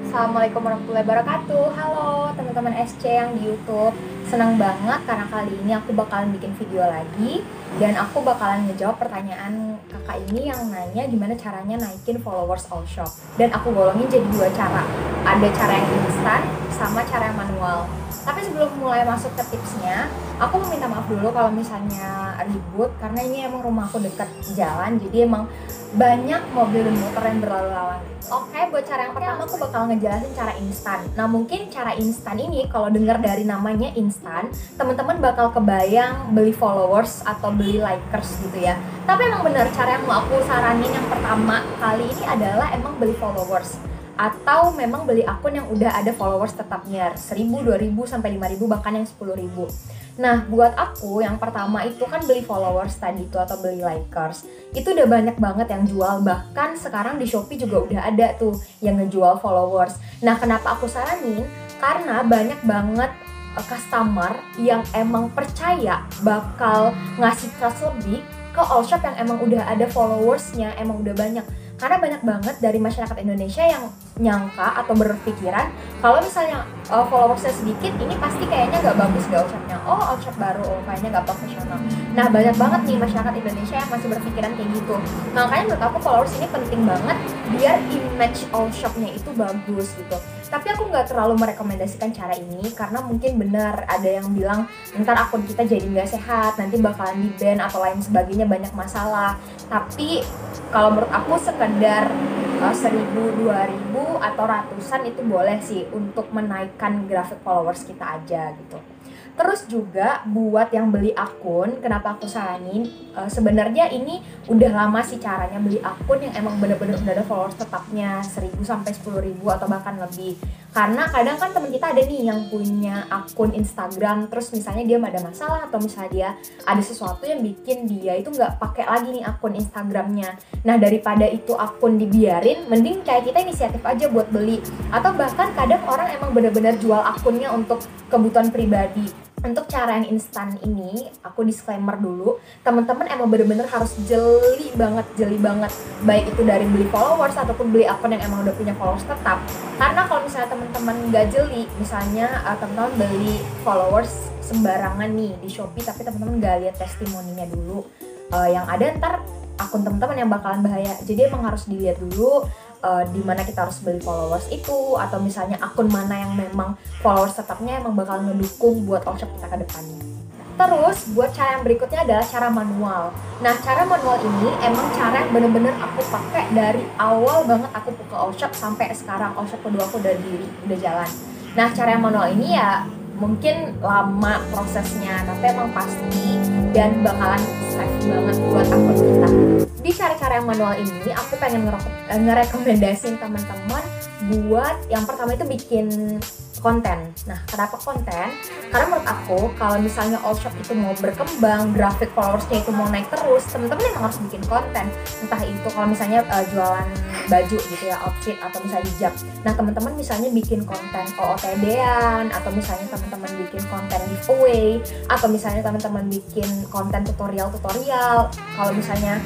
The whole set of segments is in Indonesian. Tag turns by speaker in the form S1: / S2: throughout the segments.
S1: Assalamualaikum warahmatullahi wabarakatuh. Halo teman-teman SC yang di YouTube. Senang banget karena kali ini aku bakalan bikin video lagi dan aku bakalan ngejawab pertanyaan kakak ini yang nanya gimana caranya naikin followers all shop. Dan aku golongin jadi dua cara. Ada cara yang instan sama cara yang manual. Tapi sebelum mulai masuk ke tipsnya, aku mau minta maaf dulu kalau misalnya ribut karena ini emang rumah aku dekat jalan, jadi emang banyak mobil dan motor yang berlalu lalang. Oke, buat cara yang pertama aku bakal ngejelasin cara instan. Nah, mungkin cara instan ini kalau dengar dari namanya instan, teman-teman bakal kebayang beli followers atau beli likers gitu ya. Tapi emang benar cara yang mau aku saranin yang pertama kali ini adalah emang beli followers. Atau memang beli akun yang udah ada followers tetapnya 1000, 2000, sampai 5000, bahkan yang 10.000. Nah, buat aku yang pertama itu kan beli followers tadi itu atau beli likers. Itu udah banyak banget yang jual, bahkan sekarang di Shopee juga udah ada tuh yang ngejual followers. Nah, kenapa aku saranin? Karena banyak banget customer yang emang percaya bakal ngasih trust lebih ke all shop yang emang udah ada followersnya, emang udah banyak. Karena banyak banget dari masyarakat Indonesia yang nyangka atau berpikiran kalau misalnya followersnya sedikit, ini pasti kayaknya nggak bagus deh all shopnya. Oh, all shop baru, oh kayaknya nggak profesional. Nah, banyak banget nih masyarakat Indonesia yang masih berpikiran kayak gitu. Makanya menurut aku followers ini penting banget biar image all shopnya itu bagus gitu. Tapi aku nggak terlalu merekomendasikan cara ini karena mungkin benar ada yang bilang ntar akun kita jadi nggak sehat, nanti bakalan di-ban atau lain sebagainya, banyak masalah. Tapi kalau menurut aku sekedar 1000, 2000 atau ratusan itu boleh sih untuk menaikkan grafik followers kita aja gitu. Terus juga buat yang beli akun, kenapa aku saranin? Sebenarnya ini udah lama sih caranya beli akun yang emang bener-bener udah ada followers tetapnya 1000 sampai 10.000 atau bahkan lebih. Karena kadang kan temen kita ada nih yang punya akun Instagram, terus misalnya dia ada masalah atau misalnya dia ada sesuatu yang bikin dia itu nggak pakai lagi nih akun Instagramnya. Nah, daripada itu akun dibiarin, mending kayak kita inisiatif aja buat beli. Atau bahkan kadang orang emang bener-bener jual akunnya untuk kebutuhan pribadi. Untuk cara yang instan ini, aku disclaimer dulu, teman-teman emang bener-bener harus jeli banget, baik itu dari beli followers ataupun beli akun yang emang udah punya followers tetap. Karena kalau misalnya teman-teman nggak jeli, misalnya teman-teman beli followers sembarangan nih di Shopee, tapi teman-teman nggak lihat testimoninya dulu, yang ada ntar akun teman-teman yang bakalan bahaya. Jadi emang harus dilihat dulu di mana kita harus beli followers itu, atau misalnya akun mana yang memang followers tetapnya emang bakal ngedukung buat all shop kita ke depannya. Terus buat cara yang berikutnya adalah cara manual. Nah, cara manual ini emang cara yang bener-bener aku pakai dari awal banget aku buka all shop sampai sekarang all shop kedua aku udah jalan. Nah, cara yang manual ini ya mungkin lama prosesnya, tapi emang pasti dan bakalan safe banget buat akun kita. Di cara-cara yang manual ini aku pengen ngerekomendasiin teman-teman buat yang pertama itu bikin konten. Nah, kenapa konten? Karena menurut aku kalau misalnya all shop itu mau berkembang, grafik followersnya itu mau naik terus, teman-teman emang harus bikin konten. Entah itu kalau misalnya jualan baju gitu ya, outfit atau misalnya hijab. Nah, teman-teman misalnya bikin konten OOTD-an, atau misalnya teman-teman bikin konten giveaway, atau misalnya teman-teman bikin konten tutorial. Kalau misalnya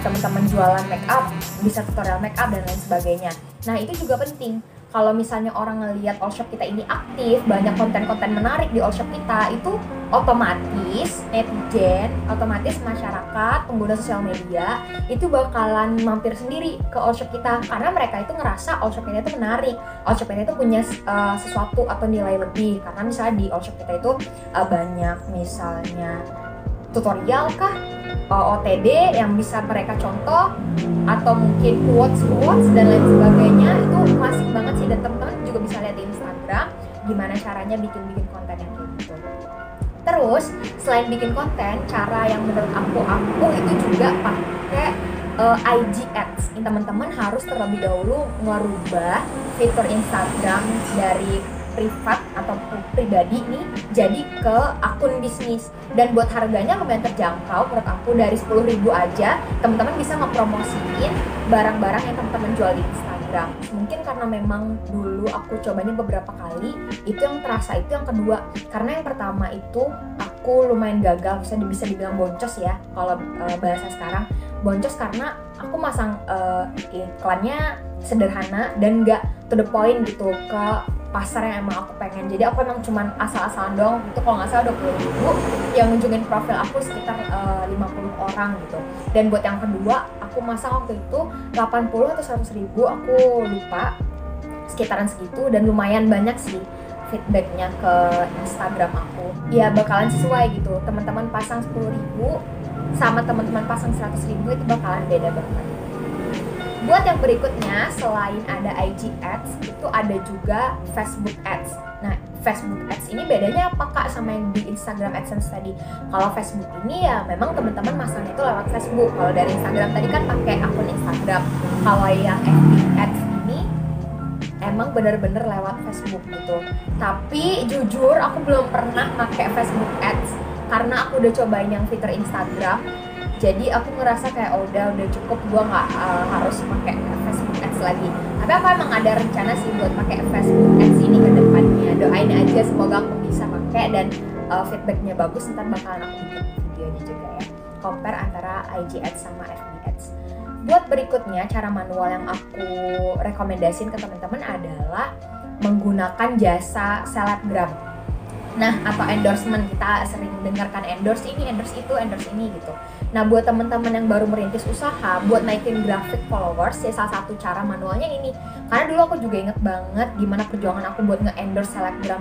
S1: teman-teman jualan make up, bisa tutorial make up dan lain sebagainya. Nah, itu juga penting. Kalau misalnya orang ngelihat all shop kita ini aktif, banyak konten-konten menarik di all shop kita, itu otomatis netizen, otomatis masyarakat, pengguna sosial media itu bakalan mampir sendiri ke all shop kita karena mereka itu ngerasa all shop kita itu menarik, all shop kita itu punya sesuatu atau nilai lebih. Karena misalnya di all shop kita itu banyak misalnya tutorial kah, OOTD yang bisa mereka contoh, atau mungkin quotes dan lain sebagainya. Itu klasik banget sih, dan teman-teman juga bisa lihat di Instagram gimana caranya bikin konten yang kayak gitu. Terus selain bikin konten, cara yang menurut aku itu juga pakai IG Ads. Ini teman-teman harus terlebih dahulu ngerubah fitur Instagram dari privat atau pribadi nih jadi ke akun bisnis. Dan buat harganya lumayan terjangkau menurut aku, dari 10.000 aja teman-teman bisa ngepromosiin barang-barang yang teman-teman jual di Instagram. Mungkin karena memang dulu aku cobanya beberapa kali, itu yang terasa itu yang kedua. Karena yang pertama itu aku lumayan gagal, bisa dibilang boncos ya kalau bahasa sekarang. Boncos karena aku masang iklannya sederhana dan nggak to the point gitu ke pasar yang emang aku pengen. Jadi aku emang cuman asal-asalan doang itu, kalau nggak salah 20.000 yang ngunjungin profil aku sekitar 50 orang gitu. Dan buat yang kedua aku masang waktu itu 80 atau 100.000, aku lupa, sekitaran segitu, dan lumayan banyak sih feedbacknya ke Instagram aku. Ya bakalan sesuai gitu, teman-teman pasang 10.000 sama teman-teman pasang 100.000 itu bakalan beda banget. Buat yang berikutnya, selain ada IG Ads, itu ada juga Facebook Ads. Nah, Facebook Ads ini bedanya apa Kak sama yang di Instagram AdSense tadi? Kalau Facebook ini ya memang teman-teman masangnya itu lewat Facebook. Kalau dari Instagram tadi kan pakai akun Instagram. Kalau yang FB Ads ini emang bener-bener lewat Facebook gitu. Tapi jujur aku belum pernah pakai Facebook Ads karena aku udah cobain yang fitur Instagram. Jadi aku ngerasa kayak udah cukup, gue nggak harus pakai Facebook Ads lagi. Tapi aku emang ada rencana sih buat pakai Facebook Ads ini ke depannya. Doain aja semoga aku bisa pakai dan feedbacknya bagus. Ntar bakalan aku bikin videonya juga ya, compare antara IG Ads sama FB Ads. Buat berikutnya, cara manual yang aku rekomendasiin ke teman-teman adalah menggunakan jasa selebgram. Nah, atau endorsement, kita sering dengarkan endorse ini, endorse itu, endorse ini gitu. Nah, buat teman-teman yang baru merintis usaha, buat naikin grafik followers, ya salah satu cara manualnya ini. Karena dulu aku juga inget banget gimana perjuangan aku buat nge-endorse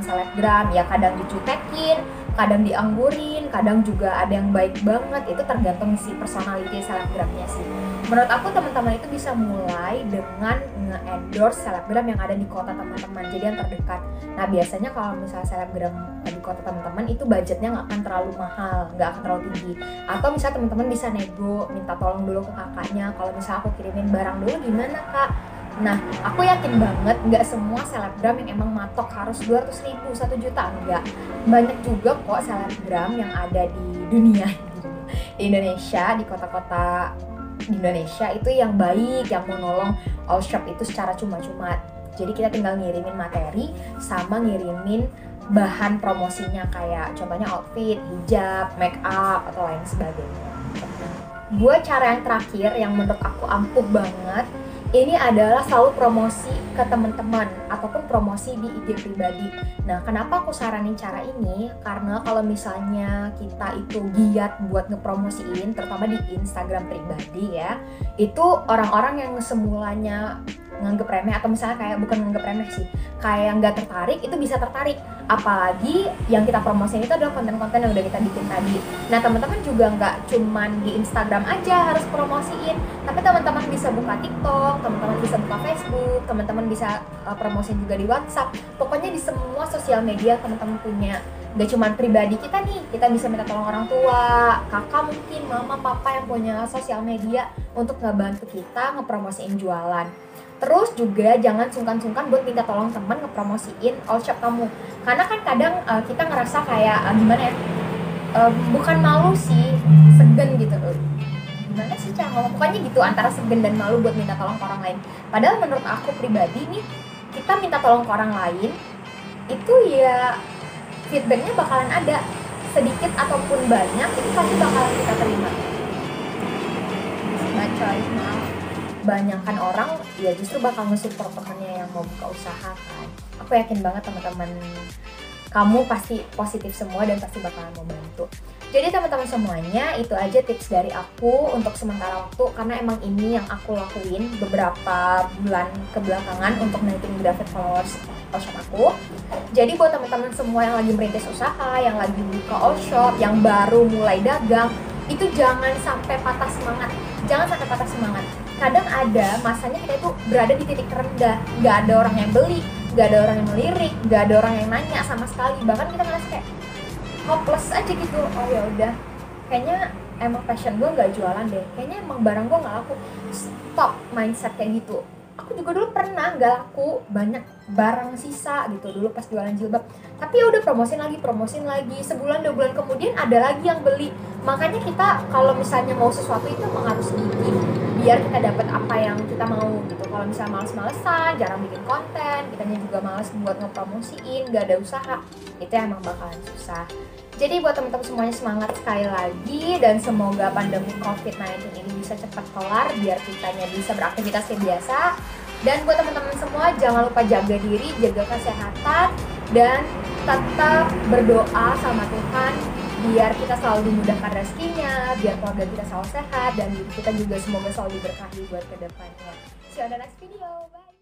S1: selebgram, ya kadang dicutekin, kadang dianggurin, kadang juga ada yang baik banget. Itu tergantung si personality selebgramnya sih. Menurut aku teman-teman itu bisa mulai dengan nge-endorse selebgram yang ada di kota teman-teman, jadi yang terdekat. Nah, biasanya kalau misalnya selebgram di kota teman-teman itu budgetnya nggak akan terlalu mahal, nggak akan terlalu tinggi. Atau misalnya teman-teman bisa nego, minta tolong dulu ke kakaknya, kalau misalnya aku kirimin barang dulu gimana kak? Nah, aku yakin banget nggak semua selebgram yang emang matok harus 200.000, 1 juta, enggak. Banyak juga kok selebgram yang ada di dunia, di Indonesia, di kota-kota di Indonesia itu yang baik, yang mau nolong all shop itu secara cuma-cuma. Jadi kita tinggal ngirimin materi sama ngirimin bahan promosinya, kayak contohnya outfit, hijab, make up, atau lain sebagainya. Buat cara yang terakhir yang menurut aku ampuh banget, ini adalah selalu promosi ke teman-teman ataupun promosi di IG pribadi. Nah, kenapa aku saranin cara ini? Karena kalau misalnya kita itu giat buat ngepromosiin, terutama di Instagram pribadi ya, itu orang-orang yang semulanya nganggep remeh, atau misalnya kayak bukan nganggep remeh sih, kayak nggak tertarik, itu bisa tertarik. Apalagi yang kita promosiin itu adalah konten-konten yang udah kita bikin tadi. Nah, teman-teman juga nggak cuman di Instagram aja harus promosiin, tapi teman-teman bisa buka TikTok, teman-teman bisa buka Facebook, teman-teman bisa promosiin juga di WhatsApp. Pokoknya di semua sosial media teman-teman punya. Gak cuman pribadi kita nih, kita bisa minta tolong orang tua, kakak mungkin, mama, papa yang punya sosial media untuk ngebantu kita ngepromosiin jualan. Terus juga jangan sungkan-sungkan buat minta tolong teman ngepromosiin all shop kamu. Karena kan kadang kita ngerasa kayak gimana ya, bukan malu sih, segan gitu. Gimana sih cara ngomong, pokoknya gitu, antara segan dan malu buat minta tolong ke orang lain. Padahal menurut aku pribadi nih, kita minta tolong ke orang lain, itu ya feedbacknya bakalan ada. Sedikit ataupun banyak, itu pasti bakalan kita terima. Bacoy, maaf. Banyakkan orang ya justru bakal nge-support temennya yang mau buka usaha kan. Aku yakin banget teman-teman kamu pasti positif semua dan pasti bakalan mau bantu. Jadi teman-teman semuanya, itu aja tips dari aku untuk sementara waktu, karena emang ini yang aku lakuin beberapa bulan kebelakangan untuk naikin grafik followers all shop aku. Jadi buat teman-teman semua yang lagi merintis usaha, yang lagi buka all shop, yang baru mulai dagang, itu jangan sampai patah semangat. Jangan sampai patah semangat. Kadang ada masanya kita itu berada di titik terendah, nggak ada orang yang beli, nggak ada orang yang melirik, nggak ada orang yang nanya sama sekali. Bahkan kita ngerasa kayak hopeless aja gitu. Oh ya udah, kayaknya emang passion gue nggak jualan deh, kayaknya emang barang gue nggak laku. Stop mindset kayak gitu. Aku juga dulu pernah nggak laku, banyak barang sisa gitu dulu pas jualan jilbab. Tapi ya udah promosin lagi, sebulan 2 bulan kemudian ada lagi yang beli. Makanya kita kalau misalnya mau sesuatu itu emang harus gigih biar kita dapat apa yang kita mau gitu. Kalau misalnya males-malesan, jarang bikin konten, kitanya juga males buat ngepromosiin, gak ada usaha, itu emang bakalan susah. Jadi buat teman-teman semuanya, semangat sekali lagi, dan semoga pandemi COVID-19 ini bisa cepat kelar biar kitanya bisa beraktivitas kayak biasa. Dan buat teman-teman semua, jangan lupa jaga diri, jaga kesehatan, dan tetap berdoa sama Tuhan biar kita selalu dimudahkan rezekinya, biar keluarga kita selalu sehat, dan diri kita juga semoga selalu diberkahi buat kedepannya. See you on the next video, bye!